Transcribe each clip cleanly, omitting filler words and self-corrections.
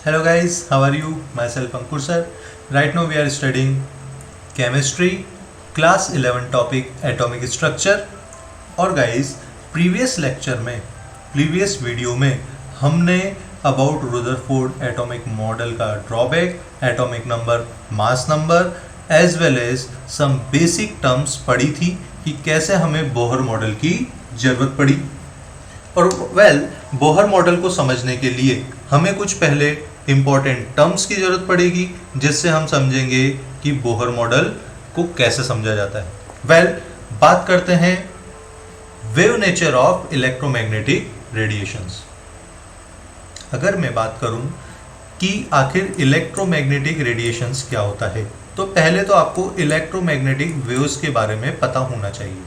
Hello guys, how are you? Myself Ankur sir. Right now we are studying chemistry, class 11 topic atomic structure. और guys, previous video में हमने about Rutherford atomic model का drawback, atomic number, mass number as well as some basic terms पढ़ी थी कि कैसे हमें Bohr model की जरूरत पड़ी। और बोहर मॉडल को समझने के लिए हमें कुछ पहले इंपॉर्टेंट टर्म्स की जरूरत पड़ेगी जिससे हम समझेंगे कि बोहर मॉडल को कैसे समझा जाता है। बात करते हैं wave nature of electromagnetic radiations. अगर मैं बात करूं कि आखिर इलेक्ट्रोमैग्नेटिक रेडिएशंस क्या होता है, तो पहले तो आपको इलेक्ट्रोमैग्नेटिक वेव्स के बारे में पता होना चाहिए।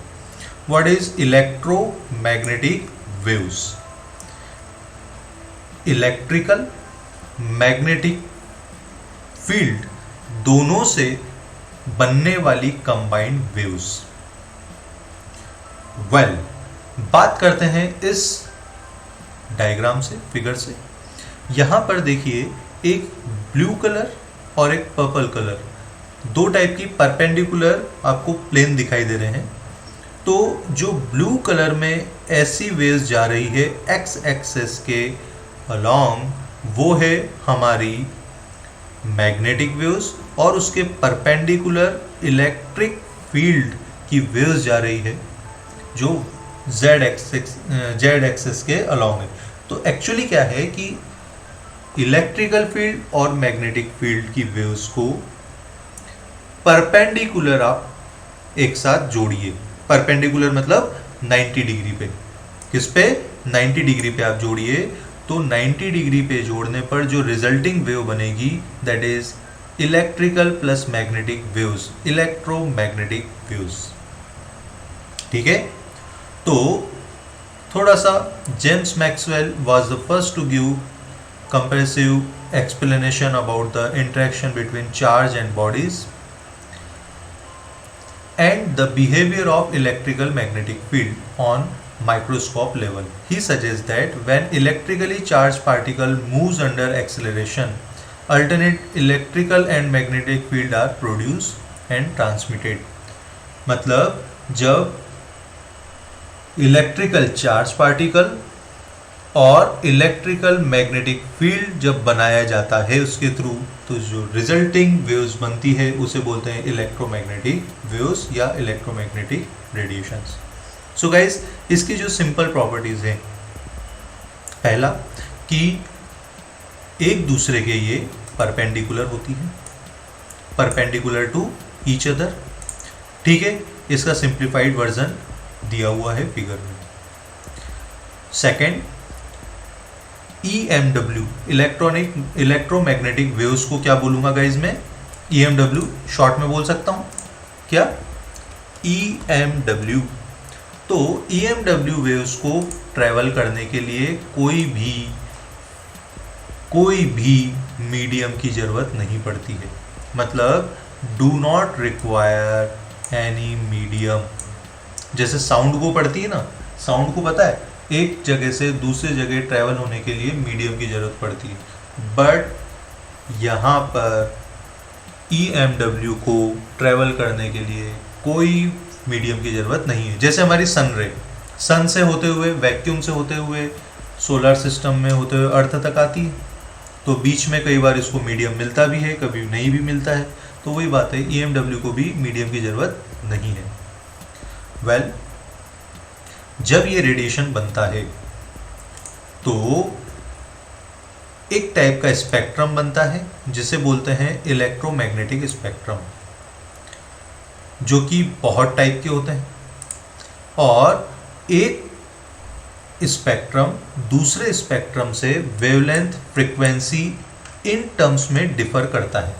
What is electromagnetic waves? Electrical magnetic field दोनों से बनने वाली कंबाइंड वेव्स। बात करते हैं इस डायग्राम से, फिगर से। यहां पर देखिए एक ब्लू कलर और एक पर्पल कलर, दो टाइप की परपेंडिकुलर आपको प्लेन दिखाई दे रहे हैं। तो जो ब्लू कलर में ऐसी वेव्स जा रही है एक्स एक्सिस के अलोंग, वो है हमारी मैग्नेटिक वेव्स, और उसके परपेंडिकुलर इलेक्ट्रिक फील्ड की वेव्स जा रही है जो जेड एक्सिस के अलोंग है। तो एक्चुअली क्या है कि इलेक्ट्रिकल फील्ड और मैग्नेटिक फील्ड की वेव्स को परपेंडिकुलर आप एक साथ जोड़िए। परपेंडिकुलर मतलब 90 डिग्री पे। किस पे? 90 डिग्री पे आप जोड़िए। तो 90 डिग्री पे जोड़ने पर जो रिजल्टिंग वेव बनेगी that is electrical plus magnetic waves, electromagnetic waves. ठीक है। तो थोड़ा सा James Maxwell was the first to give comprehensive explanation about the interaction between charge and bodies and the behavior of electrical magnetic field on microscope level. He suggests that when electrically charged particle moves under acceleration, alternate electrical and magnetic field are produced and transmitted. मतलब जब electrical charge particle और electrical magnetic field जब बनाया जाता है उसके through, तो जो रिजल्टिंग वेव्स बनती है उसे बोलते हैं इलेक्ट्रोमैग्नेटिक वेव्स या इलेक्ट्रोमैग्नेटिक रेडिएशंस। सो गाइस, इसकी जो सिंपल प्रॉपर्टीज हैं, पहला कि एक दूसरे के ये परपेंडिकुलर होती है, परपेंडिकुलर टू ईच अदर। ठीक है, इसका सिंप्लीफाइड वर्जन दिया हुआ है फिगर में। सेकेंड, EMW इलेक्ट्रोमैग्नेटिक वेव्स को क्या बोलूंगा गाइज मैं? EMW शॉर्ट में बोल सकता हूं क्या? EMW। तो EMW वेव्स को ट्रेवल करने के लिए कोई भी मीडियम की जरूरत नहीं पड़ती है। मतलब do not require any medium. जैसे साउंड को पड़ती है ना, साउंड को पता है एक जगह से दूसरे जगह ट्रैवल होने के लिए मीडियम की जरूरत पड़ती है, बट यहाँ पर EMW को ट्रैवल करने के लिए कोई मीडियम की जरूरत नहीं है। जैसे हमारी सन से होते हुए, वैक्यूम से होते हुए, सोलर सिस्टम में होते हुए अर्थ तक आती है, तो बीच में कई बार इसको मीडियम मिलता भी है, कभी नहीं भी मिलता है। तो वही बात है, EMW को भी मीडियम की जरूरत नहीं है। जब ये रेडिएशन बनता है तो एक टाइप का स्पेक्ट्रम बनता है जिसे बोलते हैं इलेक्ट्रोमैग्नेटिक स्पेक्ट्रम, जो कि बहुत टाइप के होते हैं। और एक स्पेक्ट्रम दूसरे स्पेक्ट्रम से वेवलेंथ, फ्रीक्वेंसी इन टर्म्स में डिफर करता है।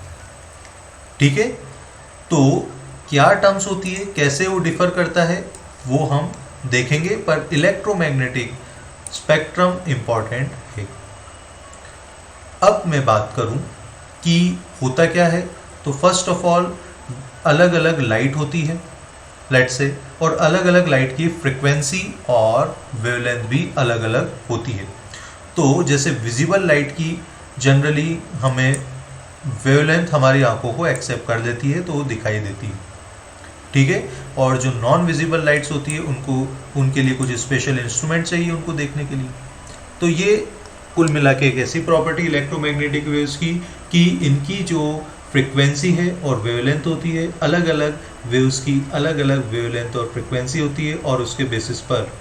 ठीक है, तो क्या टर्म्स होती है, कैसे वो डिफर करता है, वो हम देखेंगे, पर इलेक्ट्रोमैग्नेटिक स्पेक्ट्रम इंपॉर्टेंट है। अब मैं बात करूं कि होता क्या है, तो फर्स्ट ऑफ ऑल अलग अलग लाइट होती है लाइट से, और अलग अलग लाइट की फ्रीक्वेंसी और वेवलेंथ भी अलग अलग होती है। तो जैसे विजिबल लाइट की जनरली हमें वेवलेंथ हमारी आंखों को एक्सेप्ट कर लेती है तो वो दिखाई देती है, ठीक है। और जो नॉन विजिबल लाइट्स होती है उनके लिए कुछ स्पेशल इंस्ट्रूमेंट चाहिए उनको देखने के लिए। तो ये कुल मिला के एक ऐसी प्रॉपर्टी इलेक्ट्रोमैग्नेटिक वेव्स की कि इनकी जो फ्रिक्वेंसी है और वेवलेंथ होती है, अलग अलग वेव्स की अलग अलग वेवलेंथ और फ्रिक्वेंसी होती है, और उसके बेसिस पर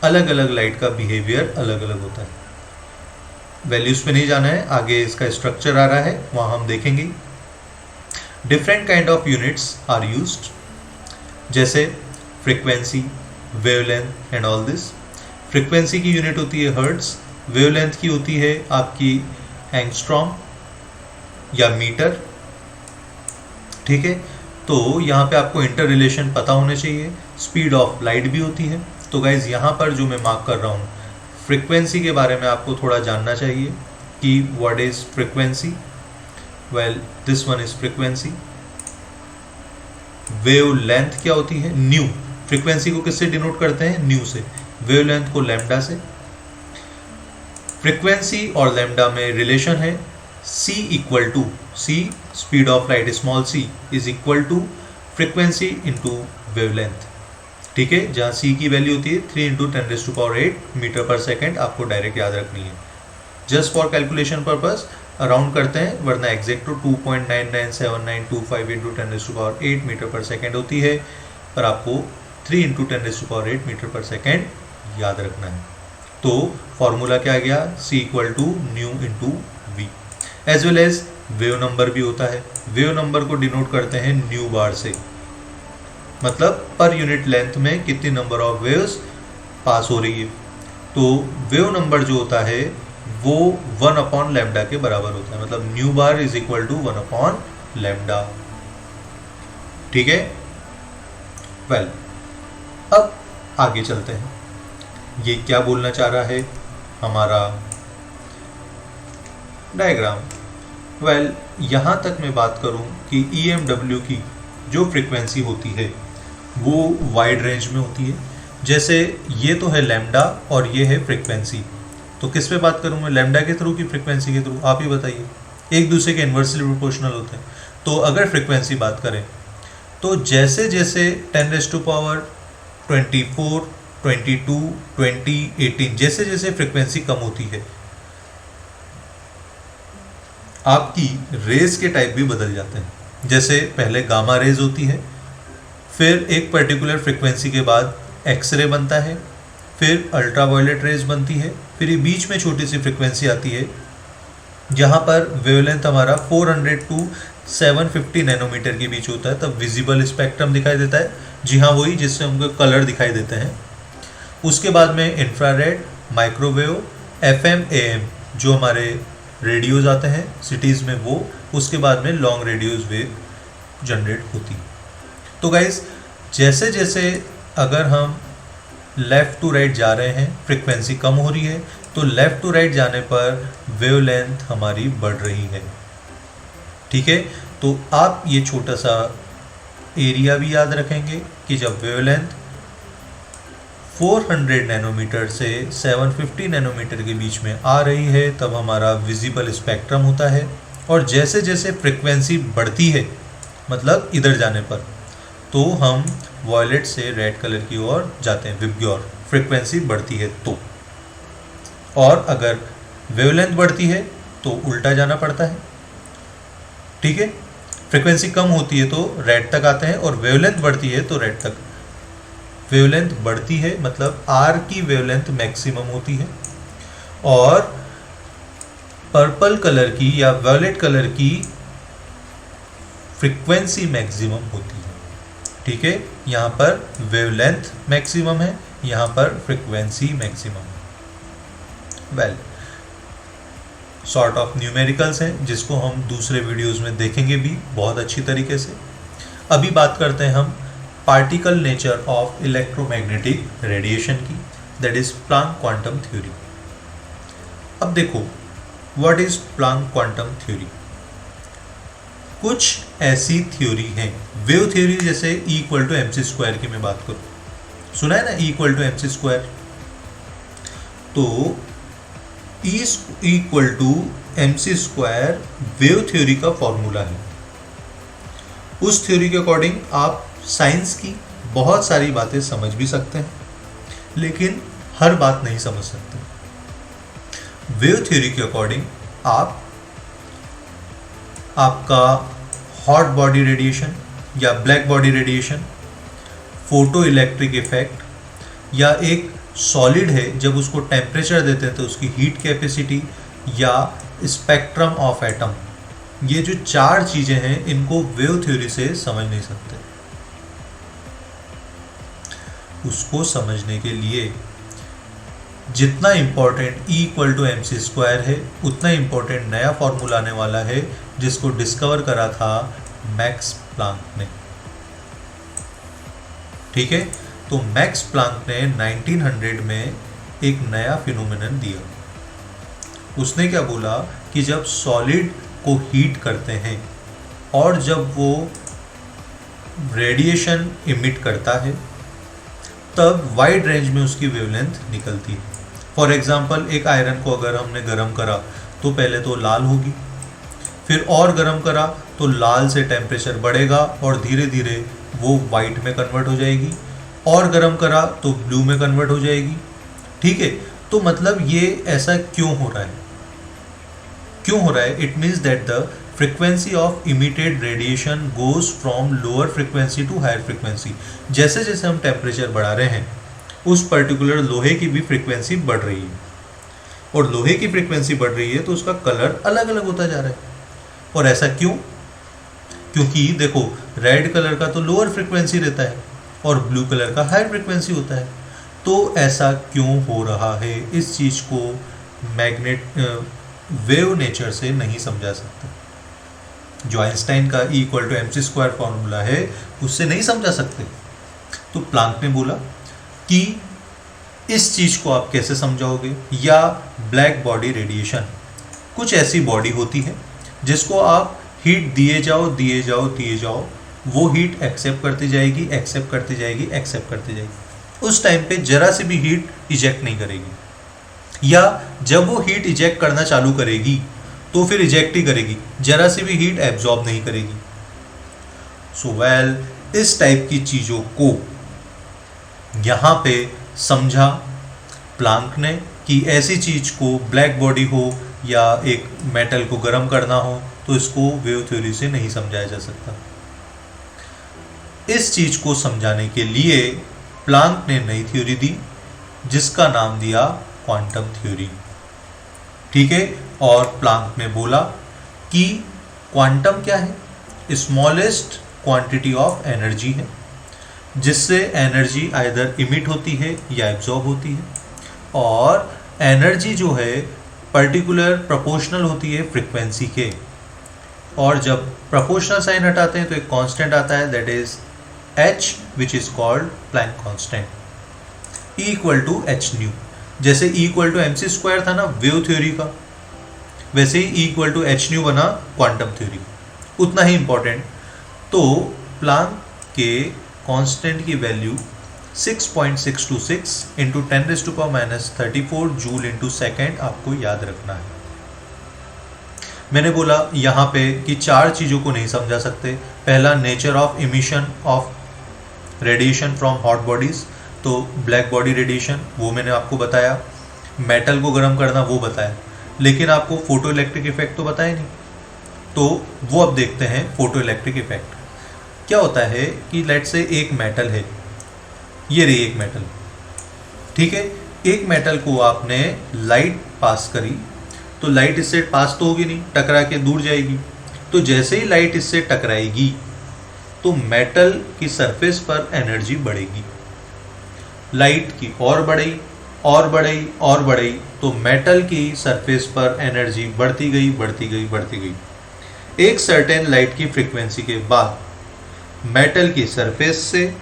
अलग अलग लाइट का बिहेवियर अलग अलग होता है। वैल्यूज पे नहीं जाना है, आगे इसका स्ट्रक्चर आ रहा है वहाँ हम देखेंगे। Different kind of units are used, जैसे frequency, wavelength and all this. Frequency की यूनिट होती है हर्ट्ज, वेवलेंथ की होती है आपकी एंगस्ट्रॉम या मीटर, ठीक है। तो यहाँ पे आपको इंटर रिलेशन पता होने चाहिए। स्पीड ऑफ लाइट भी होती है। तो गाइज यहाँ पर जो मैं मार्क कर रहा हूँ, फ्रिक्वेंसी के बारे में आपको थोड़ा जानना चाहिए कि what is frequency. Well, this one is frequency. Wave length क्या होती है? न्यू। फ्रिक्वेंसी को किससे डिनोट करते हैं? न्यू से। वेवलेंथ को लैम्डा से। फ्रिक्वेंसी और लैम्डा में रिलेशन है c equal to c, speed of light small c is equal to frequency into wavelength, ठीक है। जहाँ c की वैल्यू होती है 3 × 10⁸ मीटर पर सेकेंड, आपको डायरेक्ट याद रखनी है। Just for calculation purpose around करते हैं, वरना एग्जैक्ट तो 2.997925 × 10⁸ मीटर पर सेकेंड होती है, पर आपको 3 × 10⁸ मीटर पर सेकेंड याद रखना है। तो फॉर्मूला क्या आ गया? c equal to nu into v. As well as wave number भी होता है। वेव नंबर को डिनोट करते हैं न्यू बार से, मतलब पर यूनिट लेंथ में कितनी नंबर ऑफ वेव्स पास हो रही है। तो वेव नंबर जो होता है वो 1/λ के बराबर होता है, मतलब nu bar is equal to 1/λ, ठीक है। वेल, अब आगे चलते हैं। ये क्या बोलना चाह रहा है हमारा डायग्राम? वेल, यहाँ तक मैं बात करूँ कि EMW की जो फ्रिक्वेंसी होती है वो वाइड रेंज में होती है। जैसे ये तो है लैम्डा और ये है फ्रिक्वेंसी, तो किस पे बात करूँ मैं? लैम्डा के थ्रू कि फ्रिक्वेंसी के थ्रू? आप ही बताइए। एक दूसरे के इन्वर्सली प्रोपोर्शनल होते हैं। तो अगर फ्रिक्वेंसी बात करें तो जैसे जैसे 10⁻24, 22, 20, 18 जैसे जैसे फ्रिक्वेंसी कम होती है, आपकी रेज के टाइप भी बदल जाते हैं। जैसे पहले गामा रेज होती है, फिर एक पर्टिकुलर फ्रिक्वेंसी के बाद एक्सरे बनता है, फिर अल्ट्रावायलेट रेज बनती है, फिर ये बीच में छोटी सी फ्रिक्वेंसी आती है जहाँ पर वेवलेंथ हमारा 400 टू 750 नैनोमीटर के बीच होता है, तब विजिबल स्पेक्ट्रम दिखाई देता है। जी हाँ, वही जिससे हमको कलर दिखाई देते हैं। उसके बाद में इंफ्रारेड, माइक्रोवेव, FM, AM जो हमारे रेडियोज आते हैं सिटीज़ में वो, उसके बाद में लॉन्ग रेडियोज वेव जनरेट होती। तो गाइज, जैसे जैसे अगर हम लेफ़्ट टू राइट जा रहे हैं, फ्रिक्वेंसी कम हो रही है, तो लेफ़्ट टू राइट जाने पर वेवलेंथ हमारी बढ़ रही है, ठीक है। तो आप ये छोटा सा एरिया भी याद रखेंगे कि जब वेवलेंथ 400 नैनोमीटर से 750 नैनोमीटर के बीच में आ रही है तब हमारा विजिबल स्पेक्ट्रम होता है। और जैसे जैसे फ्रिक्वेंसी बढ़ती है, मतलब इधर जाने पर, तो हम वॉयलेट से रेड कलर की ओर जाते हैं, विबग्योर, फ्रिक्वेंसी बढ़ती है तो। और अगर वेवलेंथ बढ़ती है तो उल्टा जाना पड़ता है, ठीक है। फ्रिक्वेंसी कम होती है तो रेड तक आते हैं, और वेवलेंथ बढ़ती है तो रेड तक। वेवलेंथ बढ़ती है मतलब आर की वेवलेंथ मैक्सिमम होती है, और पर्पल कलर की या वायलेट कलर की फ्रीक्वेंसी मैक्सिमम होती है, ठीक है। यहाँ पर वेवलेंथ मैक्सिमम है, यहाँ पर फ्रीक्वेंसी मैक्सिमम है। वेल, सॉर्ट ऑफ न्यूमेरिकल्स हैं जिसको हम दूसरे वीडियोस में देखेंगे भी बहुत अच्छी तरीके से। अभी बात करते हैं हम particle nature of electromagnetic radiation की, that is Planck quantum theory. अब देखो, what is Planck quantum theory? कुछ ऐसी थ्योरी हैं, वेव थ्योरी, जैसे E=mc² की मैं बात करूँ, सुना है ना, E=mc²। तो E equal to mc square wave theory का फॉर्मूला है। उस थ्योरी के अकॉर्डिंग आप साइंस की बहुत सारी बातें समझ भी सकते हैं, लेकिन हर बात नहीं समझ सकते। वेव थ्योरी के अकॉर्डिंग आपका हॉट बॉडी रेडिएशन या black body radiation, photo electric effect, या एक सॉलिड है जब उसको टेम्परेचर देते हैं तो उसकी हीट कैपेसिटी, या स्पेक्ट्रम ऑफ एटम, ये जो चार चीजें हैं इनको वेव थ्योरी से समझ नहीं सकते। उसको समझने के लिए जितना important E equal to mc square है, उतना इम्पोर्टेंट नया फॉर्मूला आने वाला है जिसको डिस्कवर करा था मैक्स प्लांक ने। ठीक है, तो मैक्स प्लांक ने 1900 में एक नया फिनोमेनन दिया। उसने क्या बोला कि जब सॉलिड को हीट करते हैं और जब वो रेडिएशन इमिट करता है तब वाइड रेंज में उसकी वेवलेंथ निकलती है। फॉर एग्जांपल, एक आयरन को अगर हमने गर्म करा तो पहले तो लाल होगी, फिर और गर्म करा तो लाल से टेम्परेचर बढ़ेगा और धीरे धीरे वो वाइट में कन्वर्ट हो जाएगी, और गर्म करा तो ब्लू में कन्वर्ट हो जाएगी। ठीक है, तो मतलब ये ऐसा क्यों हो रहा है? क्यों हो रहा है? It means that the frequency of emitted radiation goes from lower frequency to higher frequency. जैसे जैसे हम टेम्परेचर बढ़ा रहे हैं उस पर्टिकुलर लोहे की भी फ्रीक्वेंसी बढ़ रही है, और लोहे की फ्रीक्वेंसी बढ़ रही है तो उसका कलर अलग अलग होता जा रहा है। और ऐसा क्यों? क्योंकि देखो, रेड कलर का तो लोअर फ्रीक्वेंसी रहता है और ब्लू कलर का हायर फ्रीक्वेंसी होता है। तो ऐसा क्यों हो रहा है? इस चीज़ को वेव नेचर से नहीं समझा सकते। जो आइंस्टाइन का E equal to mc square formula है उससे नहीं समझा सकते। तो प्लांक ने बोला कि इस चीज़ को आप कैसे समझाओगे? या ब्लैक बॉडी रेडिएशन कुछ ऐसी बॉडी होती है जिसको आप हीट दिए जाओ दिए जाओ दिए जाओ, वो हीट एक्सेप्ट करती जाएगी, एक्सेप्ट करती जाएगी, एक्सेप्ट करती जाएगी। उस टाइम पे जरा से भी हीट इजेक्ट नहीं करेगी, या जब वो हीट इजेक्ट करना चालू करेगी तो फिर इजेक्ट ही करेगी, जरा से भी हीट एब्जॉर्ब नहीं करेगी। सो वेल, इस टाइप की चीज़ों को यहाँ पे समझा प्लांक ने कि ऐसी चीज़ को ब्लैक बॉडी हो या एक मेटल को गर्म करना हो तो इसको वेव थ्योरी से नहीं समझाया जा सकता। इस चीज़ को समझाने के लिए प्लांक ने नई थ्योरी दी जिसका नाम दिया क्वांटम थ्योरी। ठीक है, और प्लांक ने बोला कि क्वांटम क्या है? स्मॉलेस्ट क्वांटिटी ऑफ एनर्जी है जिससे एनर्जी आइदर इमिट होती है या एब्जॉर्ब होती है, और एनर्जी जो है पर्टिकुलर प्रोपोर्शनल होती है फ्रीक्वेंसी के, और जब प्रोपोर्शनल साइन हटाते हैं तो एक कांस्टेंट आता है, that is h which is called Planck constant, E equal to h nu. जैसे E equal to mc square था ना वेव थ्योरी का, वैसे ही E equal to h nu बना क्वांटम थ्योरी, उतना ही इंपॉर्टेंट। तो प्लांक के कांस्टेंट की value 6.626 into 10⁻⁻34 joule into second आपको याद रखना है। मैंने बोला यहाँ पे कि चार चीज़ों को नहीं समझा सकते। पहला, nature of emission of radiation from hot bodies, तो ब्लैक बॉडी रेडिएशन वो मैंने आपको बताया, मेटल को गर्म करना वो बताया, लेकिन आपको फोटो इलेक्ट्रिक इफेक्ट तो बताया नहीं। तो वो अब देखते हैं फोटो इलेक्ट्रिक इफेक्ट क्या होता है। कि लेट्स से एक मेटल है, ये रही एक मेटल, ठीक है। एक मेटल को आपने लाइट पास करी तो लाइट इससे पास तो होगी नहीं, टकरा के दूर जाएगी। तो जैसे ही लाइट इससे टकराएगी तो मेटल की सरफेस पर एनर्जी बढ़ेगी, लाइट की और बढ़ी और बढ़ी और बढ़ी, तो मेटल की सरफेस पर एनर्जी बढ़ती गई बढ़ती गई बढ़ती गई। एक सर्टेन लाइट की फ्रीक्वेंसी के बाद मेटल की सरफेस से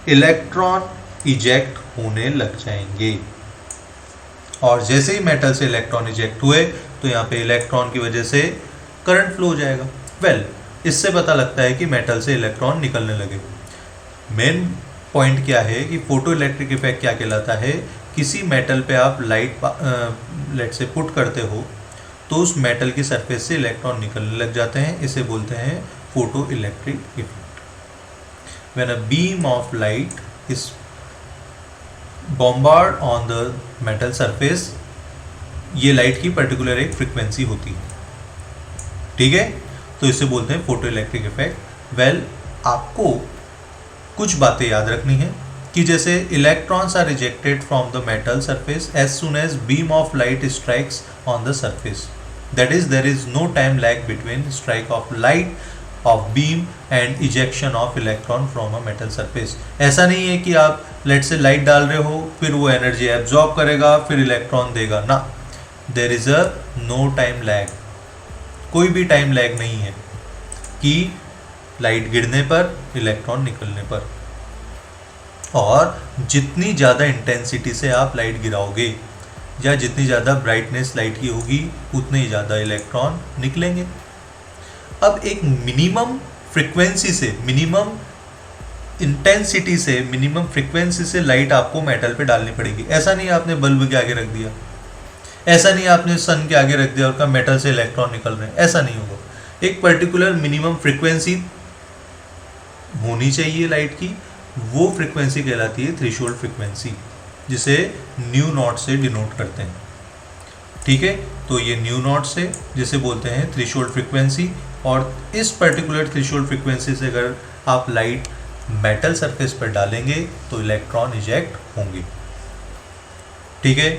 इलेक्ट्रॉन इजेक्ट होने लग जाएंगे, और जैसे ही मेटल से इलेक्ट्रॉन इजेक्ट हुए तो यहाँ पे इलेक्ट्रॉन की वजह से करंट फ्लो हो जाएगा। वेल, इससे पता लगता है कि मेटल से इलेक्ट्रॉन निकलने लगे। मेन पॉइंट क्या है कि फोटो इलेक्ट्रिक इफेक्ट क्या कहलाता है किसी मेटल पे आप लाइट लेट से पुट करते हो तो उस मेटल की सरफेस से इलेक्ट्रॉन निकलने लग जाते हैं, इसे बोलते हैं photo electric effect. When a beam of light is bombard on the metal surface, ये लाइट की पर्टिकुलर एक फ्रीक्वेंसी होती है, ठीक है, तो इसे बोलते हैं फोटो इलेक्ट्रिक इफेक्ट। वेल, आपको कुछ बातें याद रखनी है कि जैसे electrons are rejected from the metal surface as soon as beam of light strikes on the surface, that is there is no time lag between strike of light of beam and ejection of electron from a metal surface. ऐसा नहीं है कि आप late से light डाल रहे हो, फिर वो एनर्जी एब्जॉर्ब करेगा, फिर इलेक्ट्रॉन देगा ना, there is a no time lag, कोई भी टाइम लैग नहीं है कि लाइट गिरने पर इलेक्ट्रॉन निकलने पर। और जितनी ज़्यादा इंटेंसिटी से आप लाइट गिराओगे या जितनी ज़्यादा ब्राइटनेस लाइट की होगी उतने ही ज़्यादा इलेक्ट्रॉन निकलेंगे। अब एक मिनिमम फ्रीक्वेंसी से, मिनिमम इंटेंसिटी से, मिनिमम फ्रीक्वेंसी से लाइट आपको मेटल पे डालनी पड़ेगी। ऐसा नहीं आपने बल्ब के आगे रख दिया, ऐसा नहीं आपने सन के आगे रख दिया और कहा मेटल से इलेक्ट्रॉन निकल रहे हैं, ऐसा नहीं होगा। एक पर्टिकुलर मिनिमम फ्रीक्वेंसी होनी चाहिए लाइट की, वो फ्रीक्वेंसी कहलाती है थ्रेशोल्ड फ्रीक्वेंसी, जिसे न्यू नॉट से डिनोट करते हैं, ठीक है। तो ये न्यू नॉट से जिसे बोलते हैं थ्रेशोल्ड फ्रीक्वेंसी, और इस पर्टिकुलर थ्रेशोल्ड फ्रीक्वेंसी से अगर आप लाइट मेटल सरफेस पर डालेंगे तो इलेक्ट्रॉन इजेक्ट होंगे, ठीक है।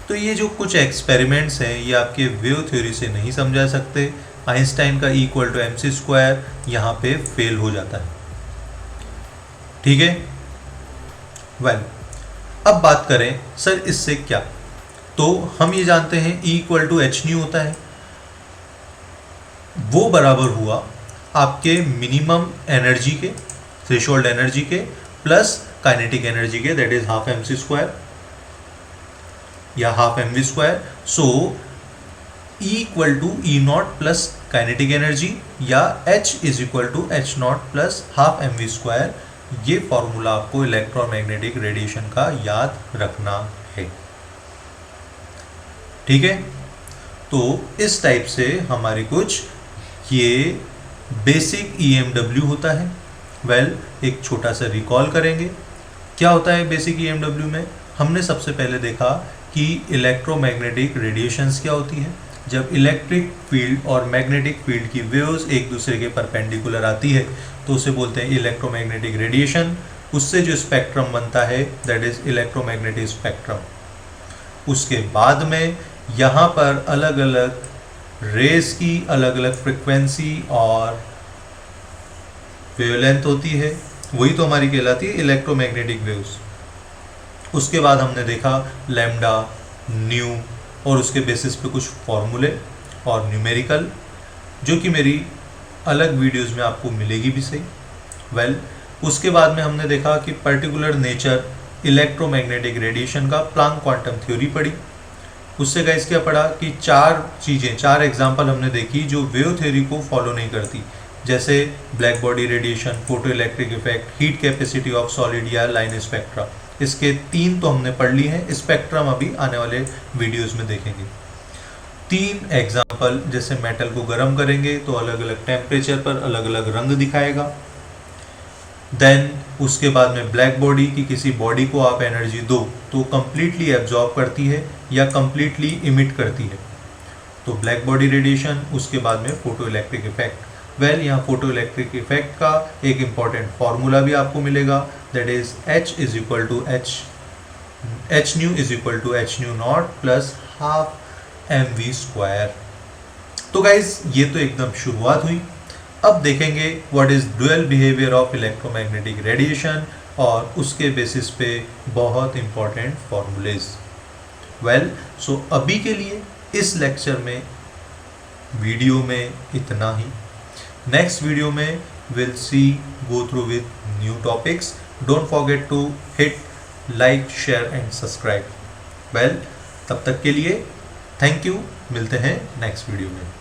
तो ये जो कुछ एक्सपेरिमेंट्स हैं ये आपके वेव थ्योरी से नहीं समझा सकते। आइंस्टाइन का E = mc² यहाँ पे फेल हो जाता है, ठीक है। वेल, अब बात करें सर इससे क्या, तो हम ये जानते हैं E = hν होता है, वो बराबर हुआ आपके मिनिमम एनर्जी के, थ्रेशोल्ड एनर्जी के, प्लस काइनेटिक एनर्जी के, दैट इज ½ mc² या ½ mv²। सो E = E0 plus kinetic energy या H = H0 प्लस ½ mv²। ये फॉर्मूला आपको इलेक्ट्रोमैग्नेटिक रेडिएशन का याद रखना है, ठीक है। तो इस टाइप से हमारी कुछ ये बेसिक EMW होता है। वेल, एक छोटा सा रिकॉल करेंगे, क्या होता है बेसिक EMW में। हमने सबसे पहले देखा कि इलेक्ट्रोमैग्नेटिक रेडिएशंस क्या होती है। जब इलेक्ट्रिक फील्ड और मैग्नेटिक फील्ड की वेव्स एक दूसरे के परपेंडिकुलर आती है तो उसे बोलते हैं इलेक्ट्रोमैग्नेटिक रेडिएशन। उससे जो स्पेक्ट्रम बनता है दैट इज इलेक्ट्रोमैग्नेटिक स्पेक्ट्रम। उसके बाद में यहाँ पर अलग अलग रेस की अलग अलग फ्रिक्वेंसी और वेवलेंथ होती है, वही तो हमारी कहलाती है इलेक्ट्रोमैग्नेटिक वेव्स। उसके बाद हमने देखा लैम्डा, न्यू, और उसके बेसिस पे कुछ फॉर्मूले और न्यूमेरिकल, जो कि मेरी अलग वीडियोस में आपको मिलेगी भी सही। वेल, उसके बाद में हमने देखा कि पर्टिकुलर नेचर इलेक्ट्रोमैग्नेटिक रेडिएशन का, प्लांक क्वांटम थ्योरी पढ़ी। उससे गाइस क्या पढ़ा कि चार एग्जाम्पल हमने देखी जो वेव थ्योरी को फॉलो नहीं करती, जैसे black body radiation, photo electric effect, heat capacity of solid या लाइन स्पेक्ट्रा। इसके 3 तो हमने पढ़ ली हैं, स्पेक्ट्रम अभी आने वाले वीडियोस में देखेंगे। 3 एग्जाम्पल, जैसे मेटल को गर्म करेंगे तो अलग अलग टेम्परेचर पर अलग अलग रंग दिखाएगा। देन उसके बाद में ब्लैक बॉडी की, किसी बॉडी को आप एनर्जी दो तो कंप्लीटली एब्जॉर्ब करती है या कंप्लीटली इमिट करती है, तो ब्लैक बॉडी रेडिएशन। उसके बाद में फोटो इलेक्ट्रिक इफेक्ट। वेल, यहाँ फोटो इलेक्ट्रिक इफेक्ट का एक इम्पॉर्टेंट फार्मूला भी आपको मिलेगा, that is H = hν0 plus ½ mv²। तो गाइज ये तो एकदम शुरुआत हुई। अब देखेंगे what is dual behaviour of electromagnetic radiation और उसके बेसिस पे बहुत इंपॉर्टेंट फॉर्मूलेज। वेल, सो अभी के लिए इस लेक्चर में, वीडियो में इतना ही। नेक्स्ट वीडियो में we'll go through with new topics. Don't forget to hit like, share and subscribe. Well, तब तक के लिए थैंक यू, मिलते हैं नेक्स्ट वीडियो में।